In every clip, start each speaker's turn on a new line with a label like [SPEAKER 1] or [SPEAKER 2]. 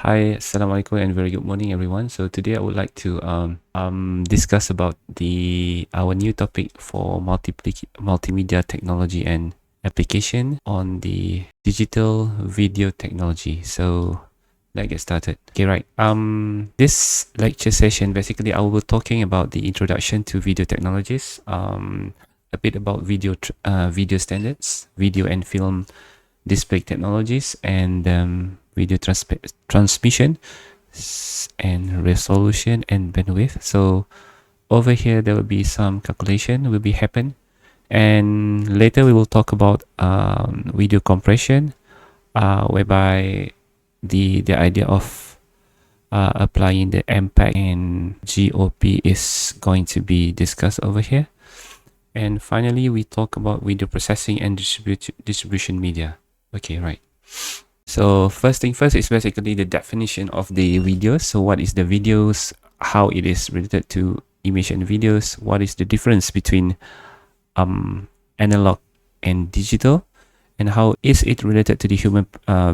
[SPEAKER 1] Hi, Assalamualaikum and very good morning everyone. So today I would like to discuss about our new topic for multimedia technology and application on the digital video technology. So let's get started. Okay, right. This lecture session basically I will be talking about the introduction to video technologies, a bit about video standards, video and film display technologies, and video transmission and resolution and bandwidth. So over here there will be some calculation will be happen, and later we will talk about video compression, whereby the idea of applying the mpeg and GOP is going to be discussed over here. And finally, we talk about video processing and distribution media. Okay, right. So first thing first is basically the definition of the videos. So what is the videos? How it is related to image and videos? What is the difference between analog and digital? And how is it related to the human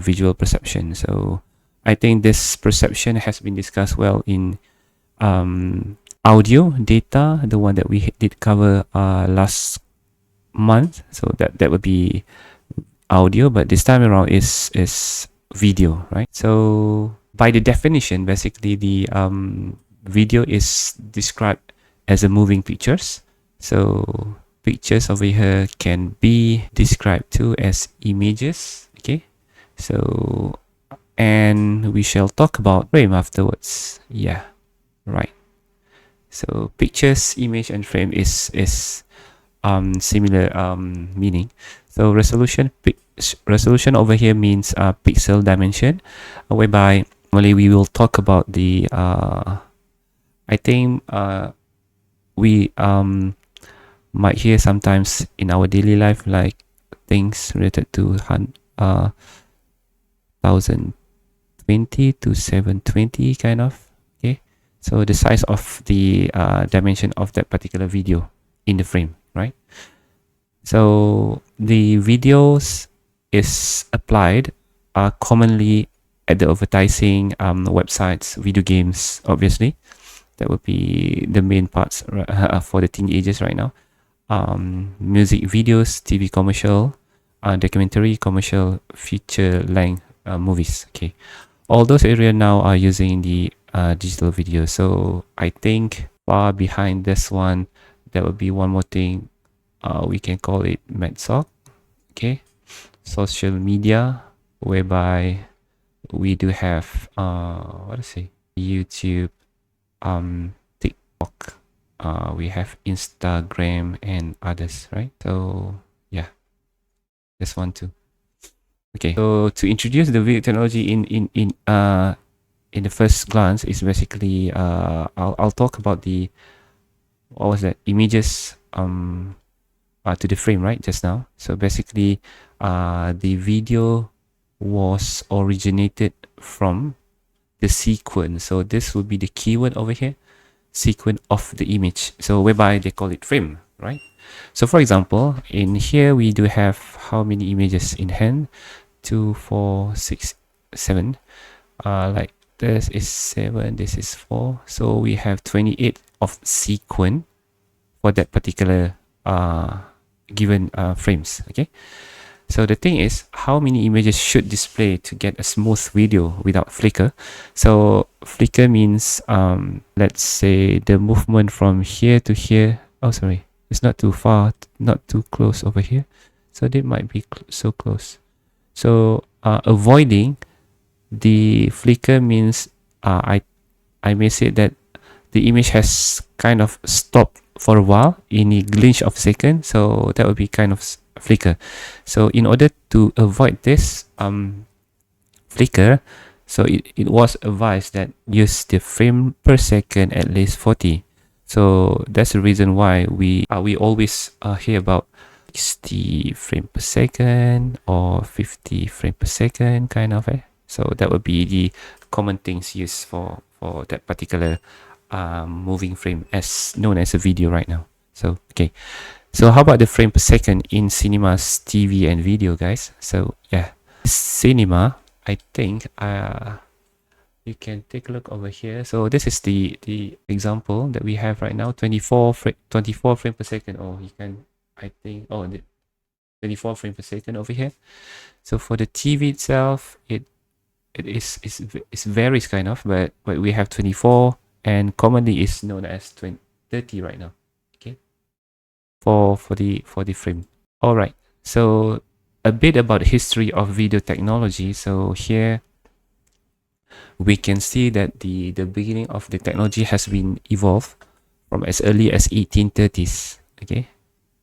[SPEAKER 1] visual perception? So I think this perception has been discussed well in audio data, the one that we did cover last month. So that would be audio, but this time around is video, right? So by the definition, basically the video is described as a moving pictures. So pictures over here can be described too as images. Okay, so and we shall talk about frame afterwards. Yeah, right. So pictures, image, and frame is similar meaning. So resolution over here means pixel dimension, whereby normally we will talk about the I think we might hear sometimes in our daily life like things related to 1020 to 720 kind of. Okay, so the size of the dimension of that particular video in the frame, right? So the videos is applied commonly at the advertising websites, video games, obviously. That would be the main parts for the teenagers right now. Music videos, TV commercial, documentary, commercial, feature length movies. Okay, all those areas now are using the digital video. So I think far behind this one, there will be one more thing. We can call it MedSoc. Okay, social media, whereby we do have what to say, YouTube, TikTok, we have Instagram and others, right? So yeah, this one too. Okay, so to introduce the video technology in the first glance is basically I'll talk about the what was that images to the frame, right, just now. So basically the video was originated from the sequence. So this would be the keyword over here, sequence of the image, so whereby they call it frame, right? So for example, in here we do have how many images in hand? 2, 4, 6, 7. Like this is 7, this is 4, so we have 28 of sequence for that particular given frames. Okay, so the thing is, how many images should display to get a smooth video without flicker? So flicker means let's say the movement from here to here. Oh, sorry, it's not too far, not too close over here, so they might be so close. So avoiding the flicker means I may say that the image has kind of stopped for a while in a glitch of second, so that would be kind of flicker. So in order to avoid this flicker, so it was advised that use the frame per second at least 40. So that's the reason why we always hear about 60 frame per second or 50 frame per second kind of. So that would be the common things used for that particular moving frame as known as a video right now. So okay, so how about the frame per second in cinemas, TV and video, guys? So yeah, cinema, I think you can take a look over here. So this is the example that we have right now, 24 frame per second. Oh, you can, I think, oh, the 24 frame per second over here. So for the TV itself, it varies kind of, but we have 24, and commonly is known as 30 right now. Okay, for the frame. All right. So a bit about history of video technology. So here we can see that the beginning of the technology has been evolved from as early as 1830s. Okay,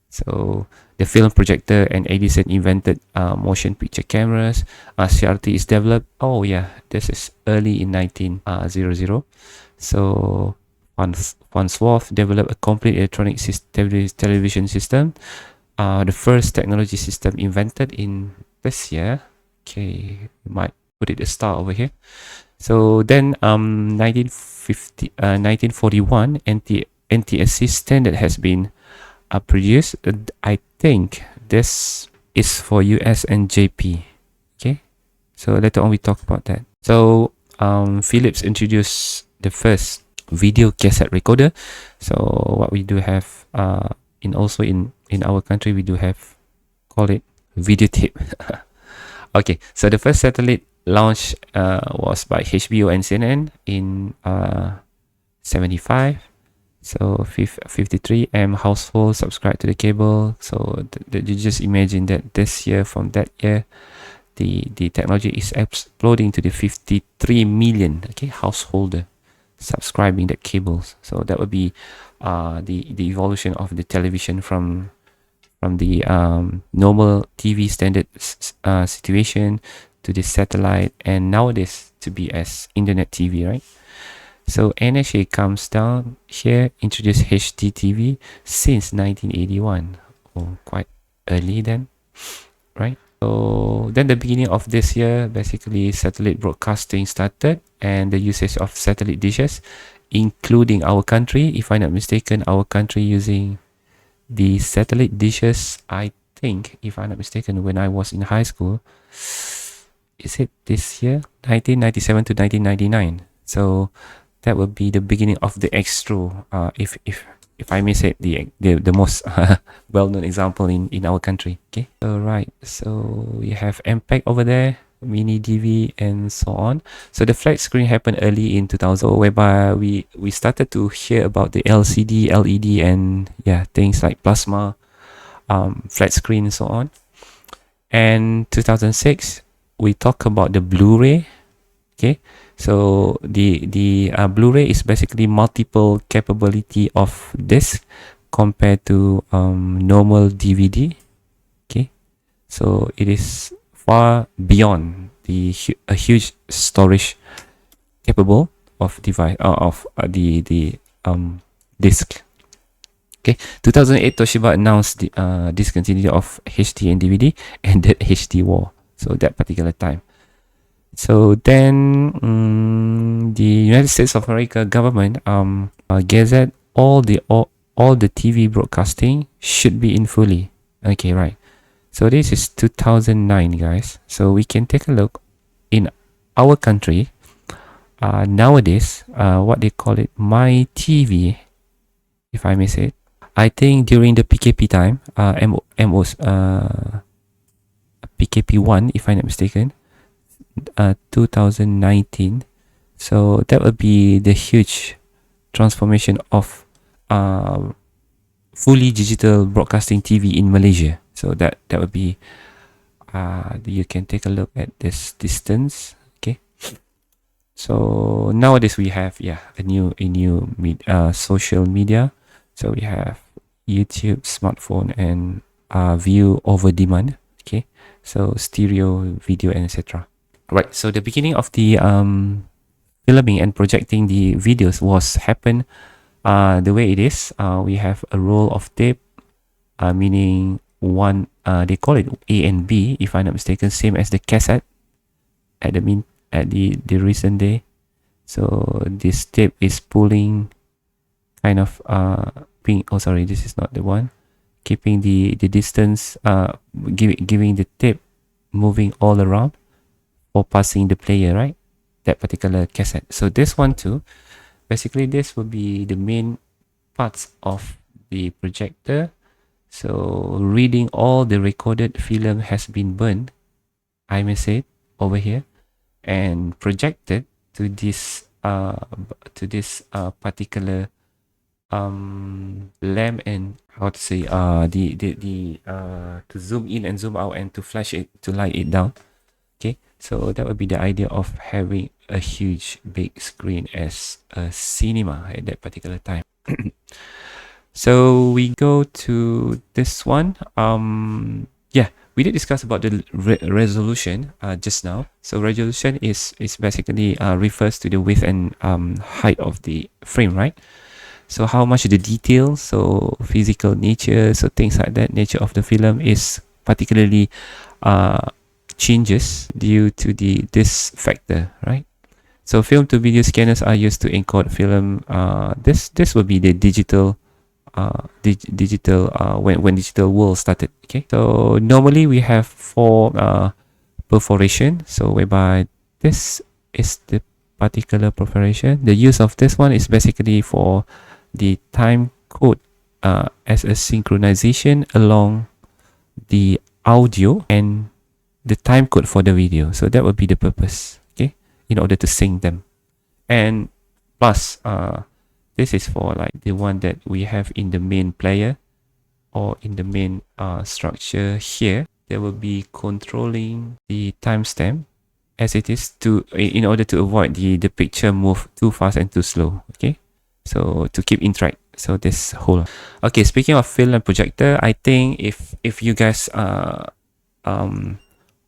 [SPEAKER 1] so the film projector and Edison invented motion picture cameras. CRT is developed. Oh yeah, this is early in 1900. So Farnsworth developed a complete electronic television system. The first technology system invented in this year. Okay, we might put it a star over here. So then 1941 NTSC standard has been produced. I think this is for US and JP. Okay, so later on we talk about that. So Philips introduced the first video cassette recorder. So what we do have also in our country, we do have, call it videotape. Okay, so the first satellite launch was by HBO and CNN in 75. So 53 households subscribe to the cable. So you just imagine that this year from that year, the technology is exploding to the 53 million householder subscribing the cables. So that would be the evolution of the television from the normal TV standard situation to the satellite, and nowadays to be as internet TV, right? So NSA comes down here, introduced HDTV since 1981. Oh, quite early then, right? So then the beginning of this year, basically satellite broadcasting started, and the usage of satellite dishes, including our country. If I'm not mistaken, our country using the satellite dishes, I think, if I'm not mistaken, when I was in high school, is it this year? 1997 to 1999. So that would be the beginning of the Extro. If I may say the most well-known example in our country. Okay. So right. So we have mpeg over there, mini DV, and so on. So the flat screen happened early in 2000, whereby we started to hear about the LCD, LED, and things like plasma, flat screen, and so on. And 2006, we talk about the Blu-ray. Okay, so the Blu-ray is basically multiple capability of disc compared to normal DVD. Okay, so it is far beyond a huge storage capable of device of the disc. Okay, 2008 Toshiba announced the discontinuity of HD and DVD, and that HD war. So that particular time. So then the United States of America government gazette all the TV broadcasting should be in fully. Okay, right. So this is 2009, guys. So we can take a look in our country. Nowadays, what they call it, My TV, if I may say it. I think during the PKP time, PKP1, if I'm not mistaken, 2019. So that would be the huge transformation of fully digital broadcasting TV in Malaysia. So that would be you can take a look at this distance. Okay, so nowadays we have a new social media. So we have YouTube, smartphone, and view over demand. Okay, so stereo, video, and etc. Right, so the beginning of the filming and projecting the videos was happen the way it is. We have a roll of tape, meaning one, they call it A and B, if I'm not mistaken, same as the cassette at the recent day. So this tape is pulling kind of oh sorry, this is not the one, keeping the distance, giving the tape moving all around for passing the player, right? that particular cassette. So this one too, basically this will be the main parts of the projector. So reading all the recorded film has been burned, I may say, over here, and projected to this particular lamp, and how to say to zoom in and zoom out and to flash it, to light it down. Okay, so that would be the idea of having a huge big screen as a cinema at that particular time. So we go to this one. Yeah, we did discuss about the resolution just now. So resolution is basically refers to the width and height of the frame, right? So how much the detail, so physical nature, so things like that, nature of the film is particularly changes due to this factor, right? So film to video scanners are used to encode film. This will be the digital when digital world started. Okay, so normally we have 4 perforation, so whereby this is the particular perforation. The use of this one is basically for the time code as a synchronization along the audio and the time code for the video. So that would be the purpose, okay, in order to sync them. And plus this is for like the one that we have in the main player or in the main structure here. There will be controlling the timestamp as it is in order to avoid the picture move too fast and too slow. Okay, so to keep in track. So this whole. Okay, speaking of film and projector, I think if you guys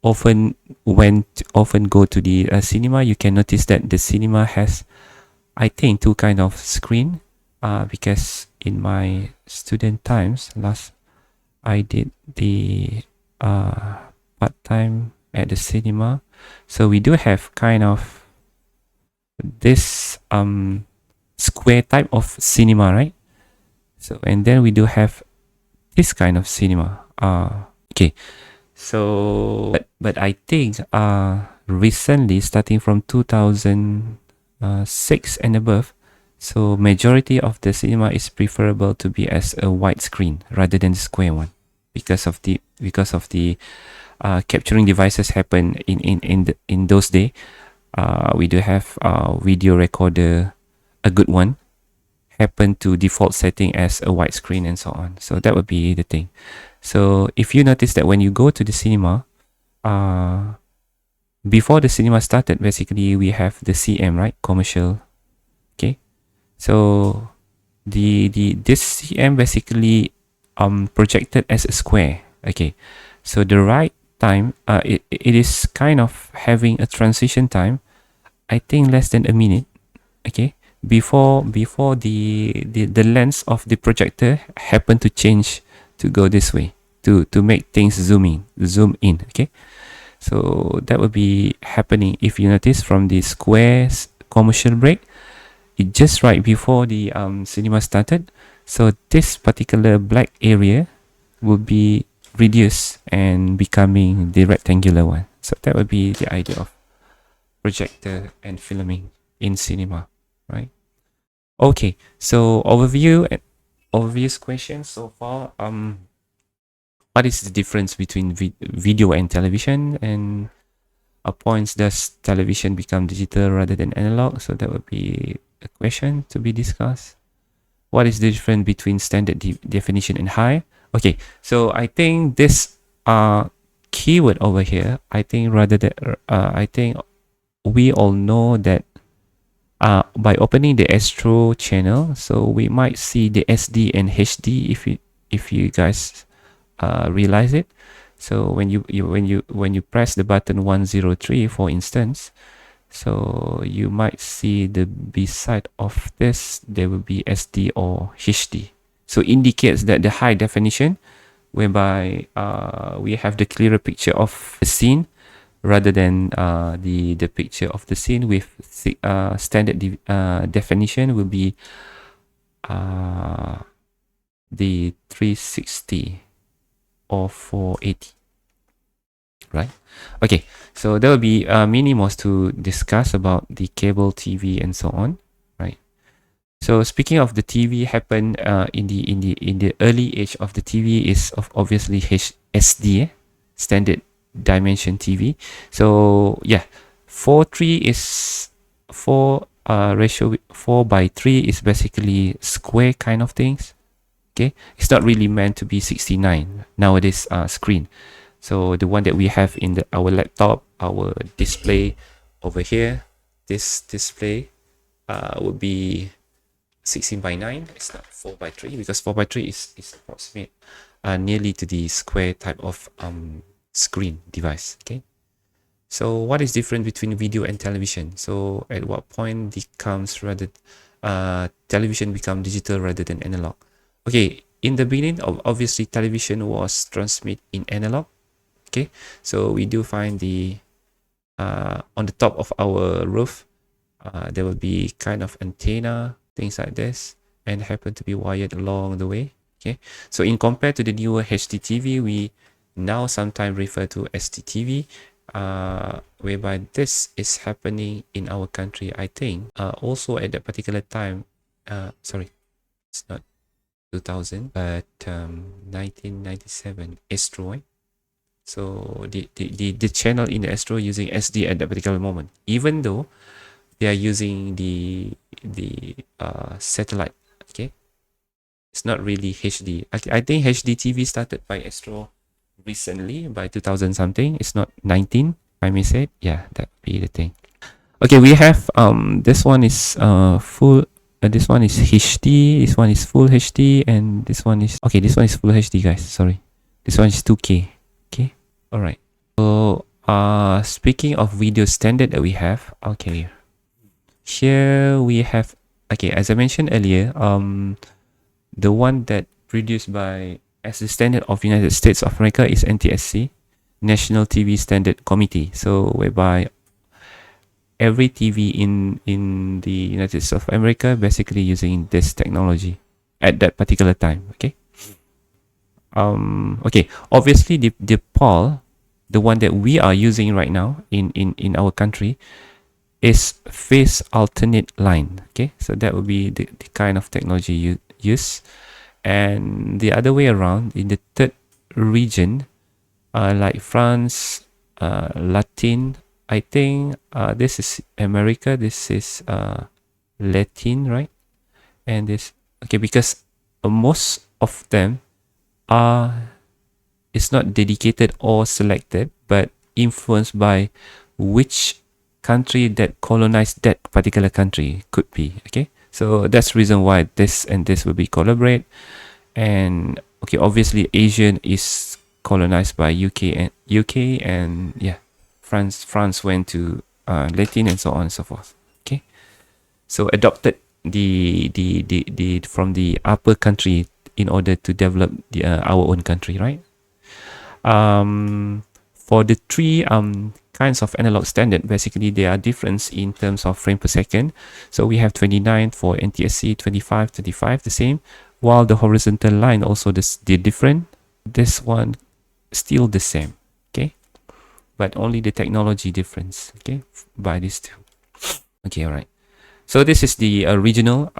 [SPEAKER 1] often go to the cinema, you can notice that the cinema has, I think, 2 kind of screen, because in my student times last, I did the part-time at the cinema. So we do have kind of this square type of cinema, right? So and then we do have this kind of cinema. Okay, so but I think recently, starting from 2006 and above, so majority of the cinema is preferable to be as a wide screen rather than the square one, because of the capturing devices happen in those days. We do have video recorder, a good one, happen to default setting as a wide screen and so on. So that would be the thing. So if you notice that when you go to the cinema, before the cinema started, basically we have the CM, right? Commercial. Okay. So this CM basically projected as a square. Okay. So the right time, it is kind of having a transition time, I think less than a minute. Okay. Before the lens of the projector happen to change to go this way, to make things zoom in. Okay, so that will be happening if you notice from the squares commercial break, it just right before the cinema started. So this particular black area will be reduced and becoming the rectangular one. So that would be the idea of projector and filming in cinema, right? Okay, so overviews question so far. What is the difference between video and television, and points does television become digital rather than analog? So that would be a question to be discussed. What is the difference between standard definition and high? Okay, so I think this keyword over here, I think I think we all know that by opening the Astro channel, so we might see the SD and HD if you guys realize it. So when you press the button 103, for instance, so you might see the beside of this, there will be SD or HD. So indicates that the high definition, whereby we have the clearer picture of the scene rather than the picture of the scene with standard definition will be the 360 or 480. right? Okay, so there will be many more to discuss about the cable TV and so on, right? So speaking of the TV happened in the early age of the TV is obviously SD, standard dimension TV. So yeah, 4:3 is 4:3 is basically square kind of things. Okay, it's not really meant to be 69 nowadays screen. So the one that we have in our laptop, our display over here, this display would be 16:9. It's not 4:3 because 4:3 is approximate nearly to the square type of screen device. Okay. So what is different between video and television? So at what point television become digital rather than analog? Okay, in the beginning, obviously television was transmit in analog. Okay, so we do find the on the top of our roof, there will be kind of antenna, things like this, and happen to be wired along the way. Okay, so in compared to the newer HDTV, we now sometimes refer to SDTV, whereby this is happening in our country. I think also at that particular time, sorry, it's not 2000, but 1997 Astro. So the channel in the Astro using SD at that particular moment, even though they are using the satellite. Okay, it's not really HD. I think HD TV started by Astro recently by 2000 something. It's not 19, if I may say. Yeah, that be the thing. Okay, we have this one is full. This one is HD. This one is full HD, and this one is okay. This one is full HD, guys. Sorry, this one is 2K. Okay, all right. So speaking of video standard that we have, okay, here we have, okay, as I mentioned earlier, the one that produced by as the standard of United States of America is NTSC, National TV Standard Committee. So whereby every TV in the United States of America basically using this technology at that particular time. Okay. Okay. Obviously, the PAL, the one that we are using right now in our country, is phase alternate line. Okay, so that would be the kind of technology you use. And the other way around, in the third region, like France, Latin, I think this is America, this is Latin, right? And this, okay, because most of them are, it's not dedicated or selected, but influenced by which country that colonized that particular country could be. Okay, so that's the reason why this and this will be collaborate. And okay, obviously Asian is colonized by UK and yeah, France went to Latin and so on and so forth. Okay, so adopted the from the upper country in order to develop our own country, right? For the three kinds of analog standard, basically they are different in terms of frame per second. So we have 29 for NTSC, 25, 35, the same, while the horizontal line also they're different. This one still the same, okay, but only the technology difference, okay, by these two. Okay, all right. So this is the original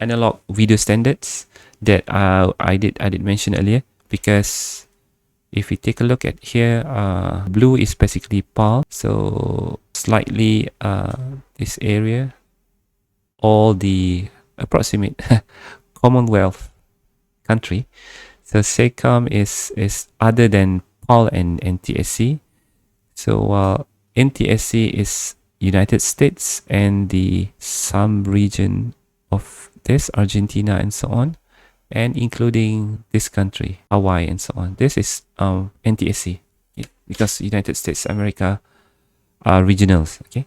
[SPEAKER 1] analog video standards that I did mention earlier, because if we take a look at here, blue is basically PAL. So slightly this area, all the approximate Commonwealth country. So SECOM is other than PAL and NTSC. So NTSC is United States and the some region of this, Argentina and so on, and including this country, Hawaii and so on. This is NTSC, because United States America are regionals. Okay.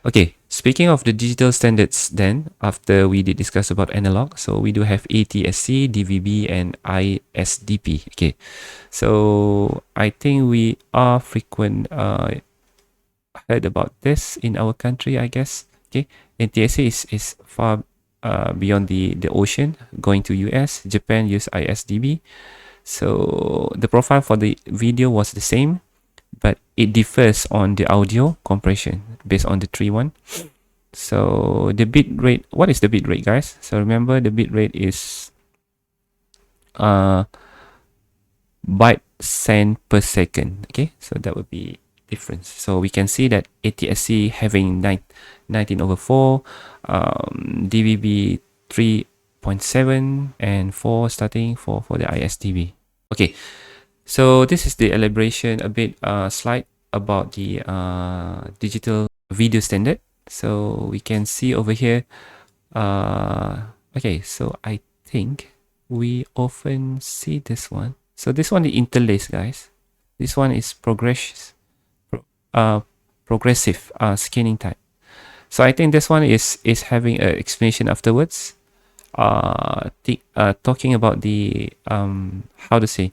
[SPEAKER 1] Okay, speaking of the digital standards, then after we did discuss about analog, so we do have ATSC, DVB, and ISDP. Okay, so I think we are frequent heard about this in our country, I guess. Okay, NTSC is far beyond the ocean, going to US. Japan use ISDB. So the profile for the video was the same, but it differs on the audio compression based on the tree one. So the bit rate, what is the bit rate, guys? So remember, the bit rate is byte cent per second. Okay, so that would be difference. So we can see that ATSC having 19/4, DVB 3.7, and 4 starting for the ISDB. Okay, so this is the elaboration a bit slide about the digital video standard. So we can see over here. Okay, so I think we often see this one. So this one is interlace, guys. This one is progressive scanning type. So I think this one is having an explanation afterwards. Talking about the how to say,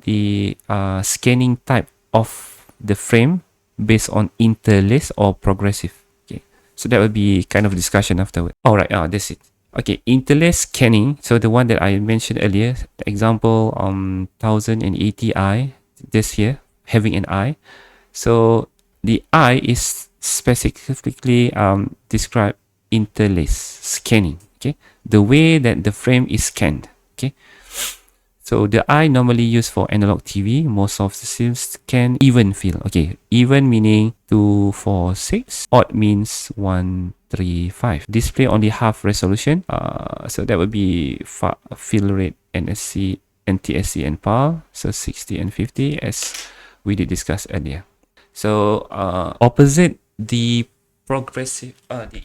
[SPEAKER 1] the scanning type of the frame based on interlace or progressive. Okay, so that would be kind of discussion afterward. All right, that's it. Okay, interlace scanning. So the one that I mentioned earlier, the example 1080i, this here having an eye. So the eye is specifically describe interlace scanning. Okay, the way that the frame is scanned. Okay, so the eye normally used for analog TV. Most of the systems scan even field. Okay, even meaning 246, odd means 135. Display only half resolution. So that would be field rate, NSC, NTSC, and PAL. So 60 and 50 as we did discuss earlier. So opposite the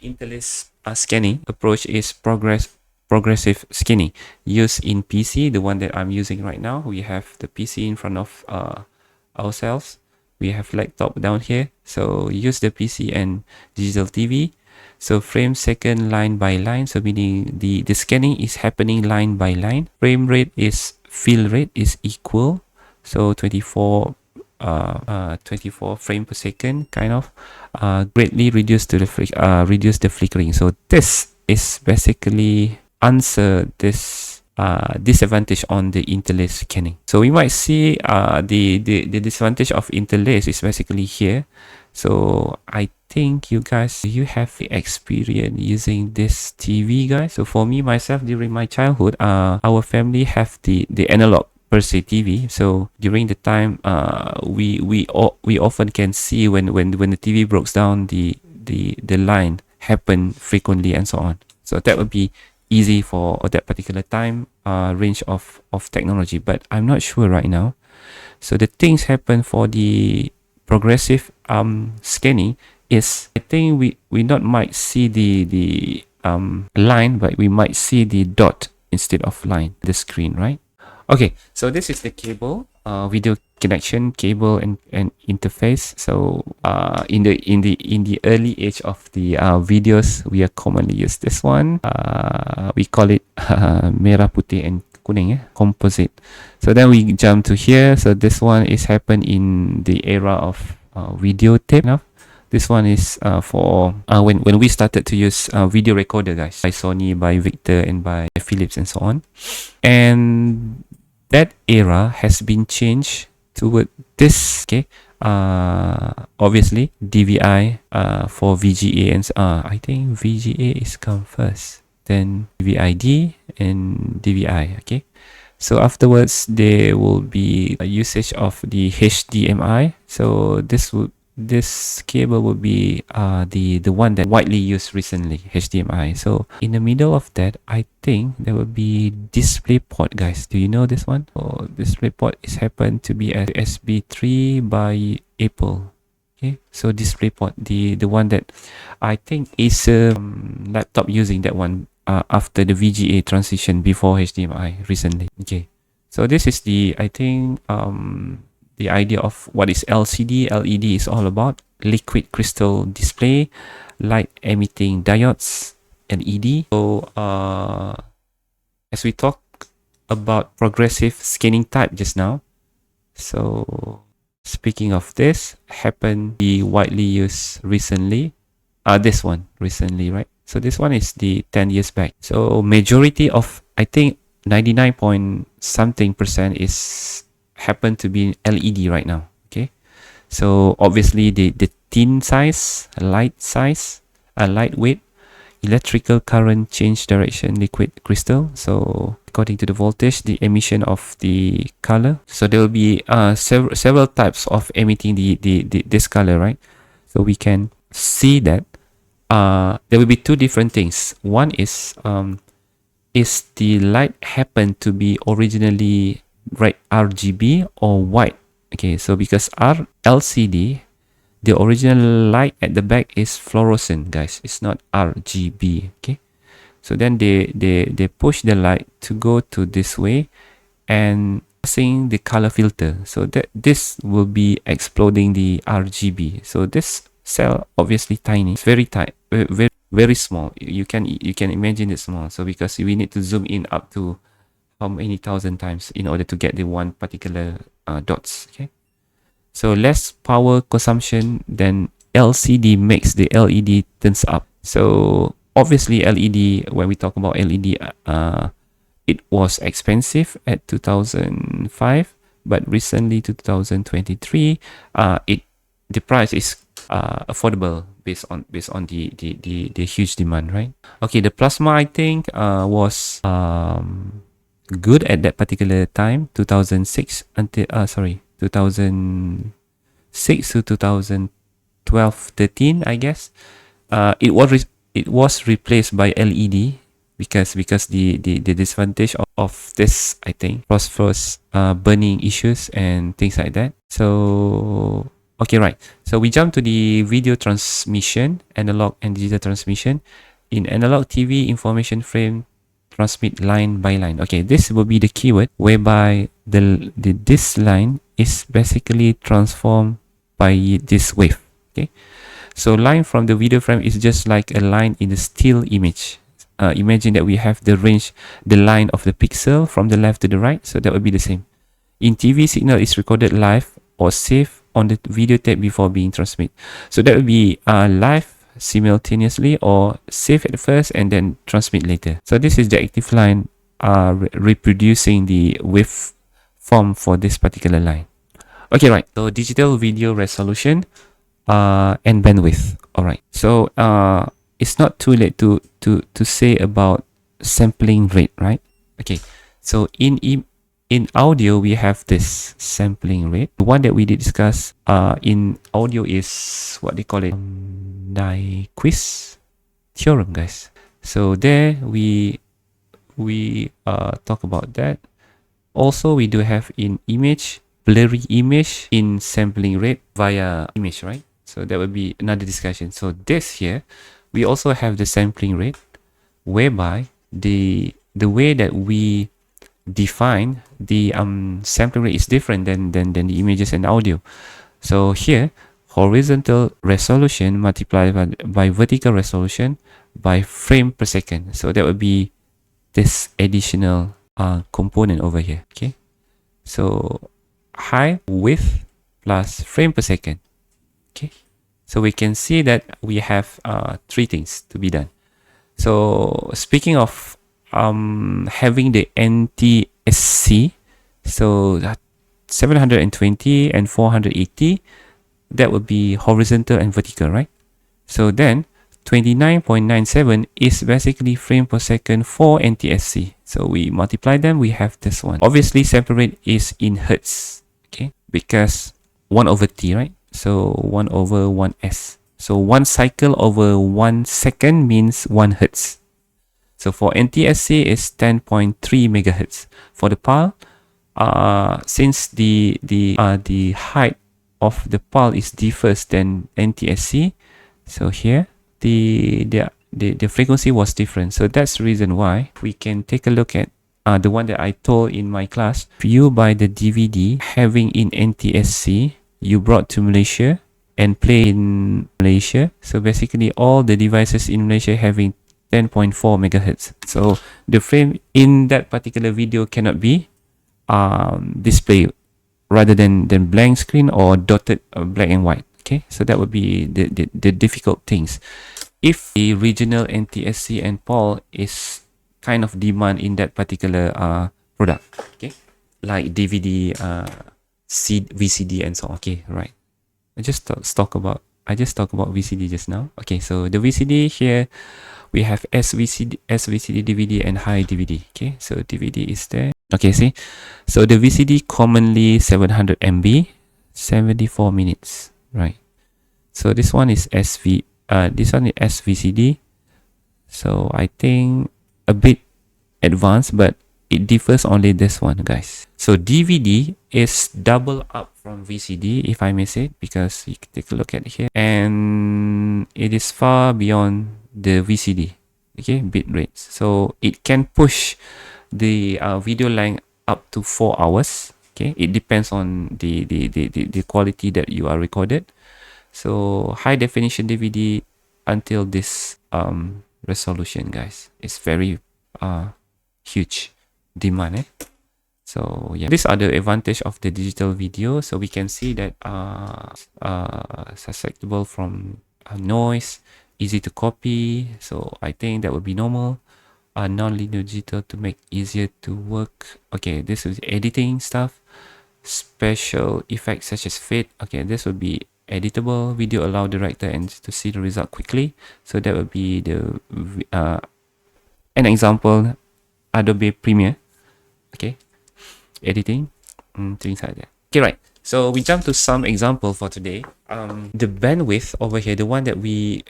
[SPEAKER 1] interlace scanning approach is progressive scanning used in PC, the one that I'm using right now. We have the PC in front of ourselves. We have laptop down here. So use the PC and digital TV. So frame second line by line. So meaning the scanning is happening line by line. Frame rate is fill rate is equal. So 24 frame per second, kind of greatly reduce the flickering. So this is basically answer this disadvantage on the interlace scanning. So we might see the disadvantage of interlace is basically here. So I think you guys, you have the experience using this TV, guys. So for me myself, during my childhood, our family have the analog per se TV. So during the time we often can see when the TV breaks down, the line happen frequently and so on. So that would be easy for that particular time range of technology, but I'm not sure right now. So the things happen for the progressive scanning is, I think we not might see the line, but we might see the dot instead of line, the screen, right? Okay, so this is the cable, video connection cable and interface. So in the early age of the videos, we are commonly use this one. We call it merah putih and kuning, composite. So then we jump to here. So this one is happened in the era of videotape. Now this one is for when we started to use video recorder, guys, by Sony, by Victor, and by Philips, and so on. And that era has been changed toward this. Okay, obviously DVI for VGA, and I think VGA is come first, then DVI-D and DVI. Okay, so afterwards there will be a usage of the HDMI. So this cable will be the one that widely used recently, HDMI. So in the middle of that, I think there will be DisplayPort, guys. Do you know this one? So DisplayPort is happened to be as SB3 by Apple. Okay, so DisplayPort, the one that I think is laptop using that one after the VGA transition before HDMI recently. Okay, so this is the, I think the idea of what is LCD, LED is all about. Liquid crystal display, light emitting diodes, LED. So as we talk about progressive scanning type just now, so speaking of this, happened be widely used recently. This one recently, right? So this one is the 10 years back. So majority of, I think 99.7% something percent is happen to be LED right now. Okay, so obviously the thin size, lightweight, electrical current change direction liquid crystal. So according to the voltage, the emission of the color. So there will be several types of emitting this color, right? So we can see that there will be two different things. One is the light happen to be originally right RGB or white? Okay, so because our LCD, the original light at the back is fluorescent, guys. It's not RGB. Okay, so then they push the light to go to this way and seeing the color filter. So that this will be exploding the RGB. So this cell obviously tiny. It's very tight, very small. You can imagine it small. So because we need to zoom in up to how many thousand times in order to get the one particular dots. Okay. So less power consumption than LCD makes the LED turns up. So obviously LED, when we talk about LED, it was expensive at 2005, but recently 2023, the price is affordable based on the huge demand, right? Okay, the plasma I think was good at that particular time, 2006 until 2006 to 2012, 13, I guess. It was replaced by LED because the disadvantage of this, I think, phosphorus burning issues and things like that. So okay, right. So we jump to the video transmission, analog and digital transmission. In analog TV, information frame transmit line by line. Okay, this will be the keyword whereby this line is basically transformed by this wave. Okay, so line from the video frame is just like a line in the still image. Imagine that we have the range, the line of the pixel from the left to the right. So that would be the same. In TV, signal is recorded live or saved on the video tape before being transmitted. So that would be live simultaneously or save at first and then transmit later. So this is the active line reproducing the wave form for this particular line. Okay, right. So digital video resolution and bandwidth. All right. So it's not too late to say about sampling rate, right? Okay. So in audio we have this sampling rate. The one that we did discuss in audio is what they call it, Nyquist theorem, guys. So there we talk about that. Also we do have in image, blurry image in sampling rate via image, right? So that would be another discussion. So this here we also have the sampling rate whereby the way that we define the sampling rate is different than the images and audio. So here horizontal resolution multiplied by vertical resolution by frame per second. So that would be this additional component over here. Okay, so height, width plus frame per second. Okay, so we can see that we have three things to be done. So speaking of having the NTSC, so 720 and 480, that would be horizontal and vertical, right? So then 29.97 is basically frame per second for NTSC. So we multiply them, we have this one. Obviously sample rate is in hertz, okay, because 1 over t, right? So 1 over 1s. So 1 cycle over 1 second means 1 hertz. So for NTSC is 10.3 megahertz. For the PAL, since the height of the PAL is differs than NTSC, so here the frequency was different. So that's the reason why we can take a look at the one that I told in my class. If you buy the DVD having in NTSC, you brought to Malaysia and play in Malaysia. So basically all the devices in Malaysia having 10.4 megahertz. So the frame in that particular video cannot be displayed rather than blank screen or dotted black and white. Okay, so that would be the difficult things. If the regional NTSC and PAL is kind of demand in that particular product, okay, like DVD, VCD, and so on. Okay, right. I just talk about VCD just now. Okay, so the VCD here we have SVCD, DVD, and high DVD. Okay, so DVD is there. Okay, see, so the VCD commonly 700 MB, 74 minutes, right? So this one is this one is SVCD. So I think a bit advanced, but it differs only this one, guys. So DVD is double up from VCD, if I may say, because you can take a look at here, and it is far beyond the VCD. Okay, bit rates. So it can push the video length up to 4 hours. Okay, it depends on the quality that you are recorded. So high definition DVD until this resolution, guys, it's very huge demand, eh? So yeah, these are the advantage of the digital video. So we can see that susceptible from noise, easy to copy. So I think that would be normal. Non-linear digital to make easier to work. Okay, this is editing stuff. Special effects such as fade. Okay, this would be editable. Video allow director and to see the result quickly. So that would be the an example, Adobe Premiere. Okay, editing, things like that. Okay, right. So we jump to some example for today. The bandwidth over here, the one that we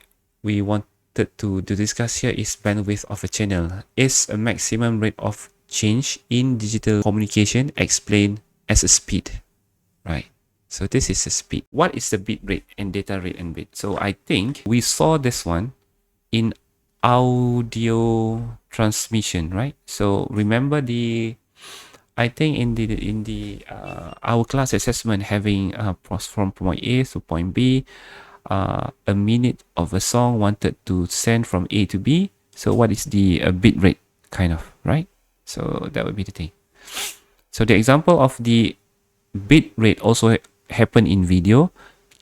[SPEAKER 1] wanted to discuss here is bandwidth of a channel is a maximum rate of change in digital communication explained as a speed, right? So this is a speed. What is the bit rate and data rate and bit? So I think we saw this one in audio transmission, right? So remember I think in the our class assessment having from point A to point B, a minute of a song wanted to send from A to B. So what is the bit rate, kind of, right? So that would be the thing. So the example of the bit rate also happen in video.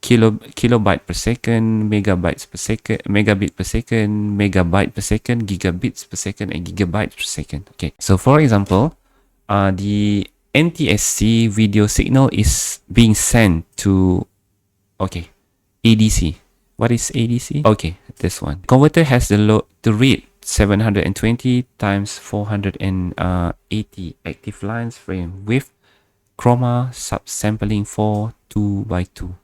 [SPEAKER 1] Kilobyte per second, megabytes per second, megabit per second, megabyte per second, gigabits per second, and gigabytes per second. Okay, so for example, the NTSC video signal is being sent to, okay, ADC. What is ADC? Okay, this one. Converter has the read 720 times 480 active lines frame with chroma subsampling for 2x2.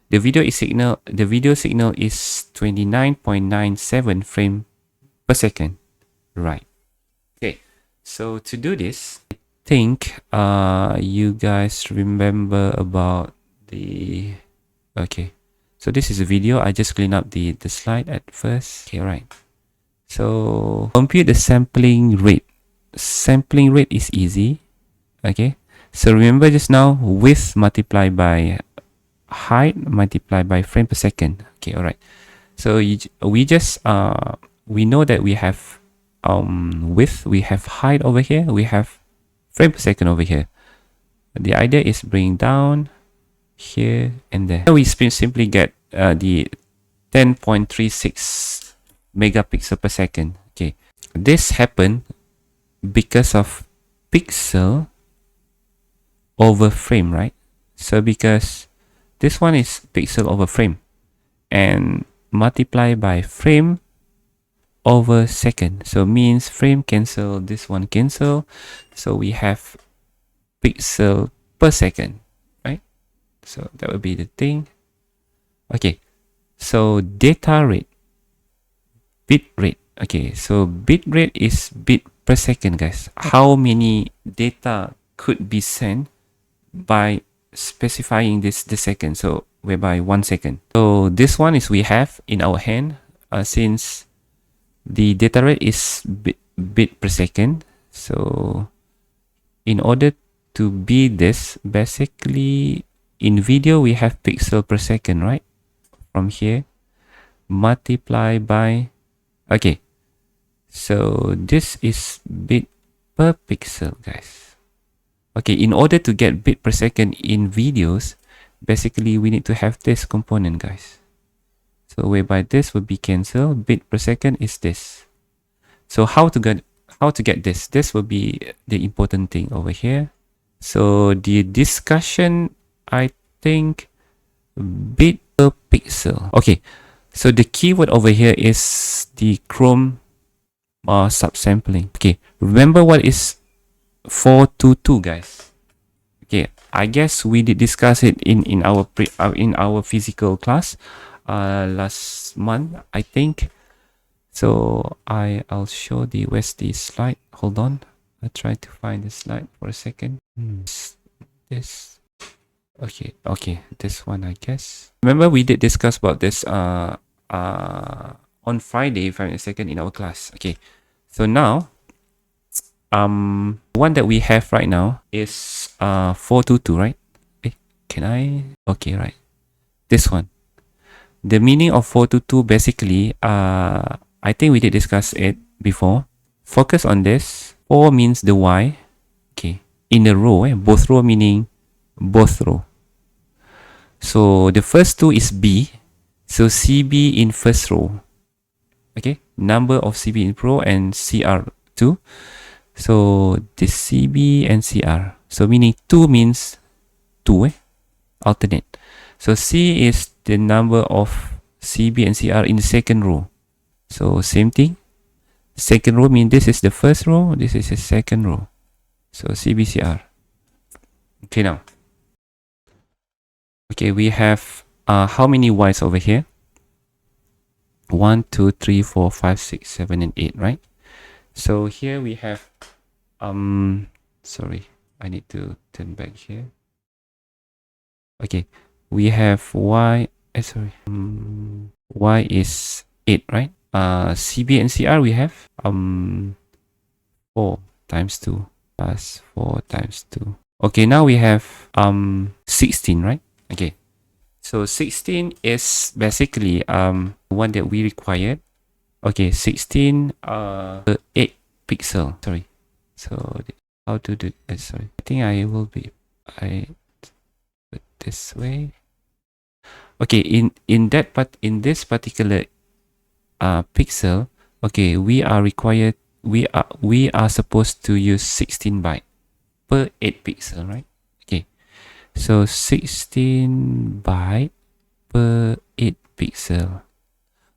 [SPEAKER 1] The video signal is 29.97 frame per second. Right. Okay. So to do this, I think you guys remember about the, okay. So this is a video. I just clean up the slide at first. Okay, right. So compute the sampling rate. Sampling rate is easy. Okay. So remember just now, width multiplied by height multiplied by frame per second. Okay, all right. So we know that we have width, we have height over here, we have frame per second over here. The idea is bring down here and there. We simply get the 10.36 megapixel per second. Okay, this happened because of pixel over frame, right? So because this one is pixel over frame and multiply by frame over second. So means frame cancel, this one cancel. So we have pixel per second, right? So that would be the thing. Okay, so data rate, bit rate. Okay, so bit rate is bit per second, guys. How many data could be sent by specifying the second, so whereby 1 second. So this one is we have in our hand, since the data rate is bit per second. So in order to be this, basically in video we have pixel per second, right? From here multiply by, okay, so this is bit per pixel, guys. Okay, in order to get bit per second in videos, basically we need to have this component, guys. So whereby this would be cancelled, bit per second is this. So how to get how to get this. This will be the important thing over here. So the discussion, I think, bit per pixel. Okay, so the keyword over here is the Chrome subsampling. Okay, remember what is 422, guys? Okay, I guess we did discuss it in our physical class last month, I think. So I'll show where's the slide. Hold on, I try to find the slide for a second. This okay, this one, I guess. Remember we did discuss about this on Friday, if I'm mistaken, in our class. Okay, so now one that we have right now is 422, right? Can I? Okay, right. This one. The meaning of 422 basically, I think we did discuss it before. Focus on this. 4 means the Y. Okay. In a row, both row meaning both row. So the first two is B. So CB in first row. Okay. Number of CB in row and CR2. So this CB and CR. So meaning 2 means 2, alternate. So C is the number of CB and CR in the second row. So same thing. Second row means this is the first row, this is the second row. So CB, CR. Okay, now. Okay, we have how many Ys over here? 1, 2, 3, 4, 5, 6, 7, and 8, right? So here we have sorry, I need to turn back here. Okay, we have Y Y is 8, right? CB and CR we have 4 times 2 plus 4 times 2. Okay, now we have 16, right? Okay, so 16 is basically one that we required. Okay, 16 8 pixel. Sorry. So how to do it? Sorry, I think I put this way. Okay, in this particular pixel, okay, we are supposed to use 16 byte per 8 pixel, right? Okay, so 16 byte per 8 pixel.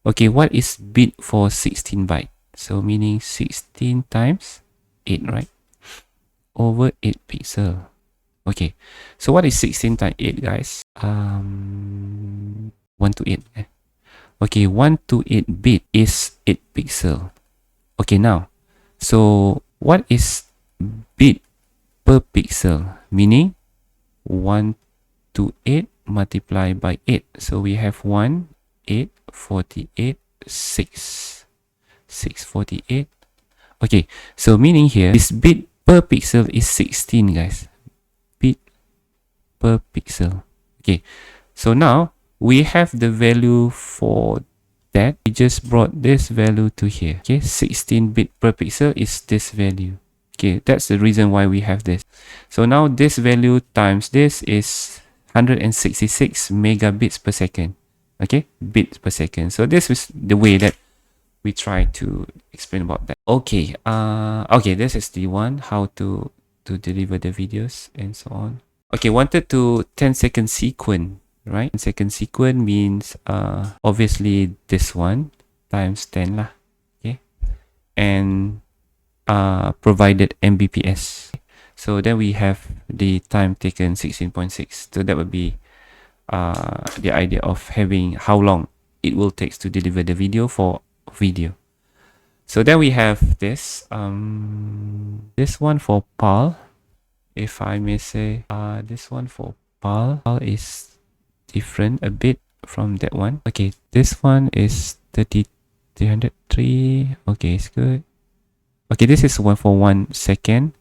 [SPEAKER 1] Okay, what is bit for 16 byte? So meaning 16 times 8, right? Over 8 pixel. Okay, so what is 16 times 8, guys? 1 to 8. Okay, 1 to 8 bit is 8 pixel. Okay, now, so what is bit per pixel? Meaning 1 to 8 multiplied by 8. So we have 1, 8, 48, 6. 648. Okay, so meaning here, this bit per pixel is 16, guys. Bit per pixel. Okay, so now we have the value for that. We just brought this value to here. Okay, 16 bit per pixel is this value. Okay, that's the reason why we have this. So now this value times this is 166 megabits per second. Okay, bits per second. So this is the way that we try to explain about that. Okay, okay, this is the one, how to deliver the videos and so on. Okay, wanted to 10-second sequence, right? 10-second sequence means obviously this one times 10 lah. Okay, and provided Mbps. So then we have the time taken 16.6. So that would be the idea of having how long it will take to deliver the video for video. So then we have this one for PAL, if I may say. This one for PAL is different a bit from that one. Okay, this one is 303. Okay, it's good. Okay, this is one for 1 second.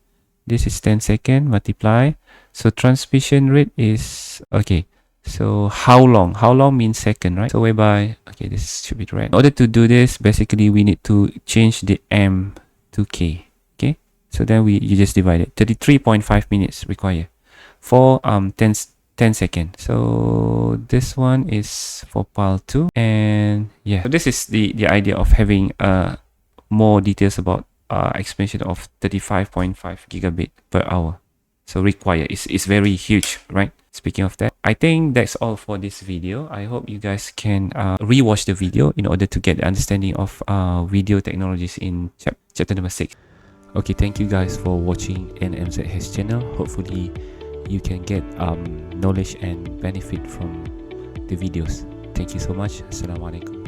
[SPEAKER 1] This is 10 second multiply. So transmission rate is okay. So how long? How long means second, right? So whereby, okay, this should be right. In order to do this, basically we need to change the M to K. Okay, so then you just divide it. 33.5 minutes required for 10 seconds. So this one is for PAL 2, and yeah. So this is the idea of having more details about expansion of 35.5 gigabit per hour. So required, it's very huge, right? Speaking of that, I think that's all for this video. I hope you guys can rewatch the video in order to get the understanding of video technologies in chapter number 6. Okay, thank you guys for watching NMZH channel. Hopefully you can get knowledge and benefit from the videos. Thank you so much. Assalamualaikum.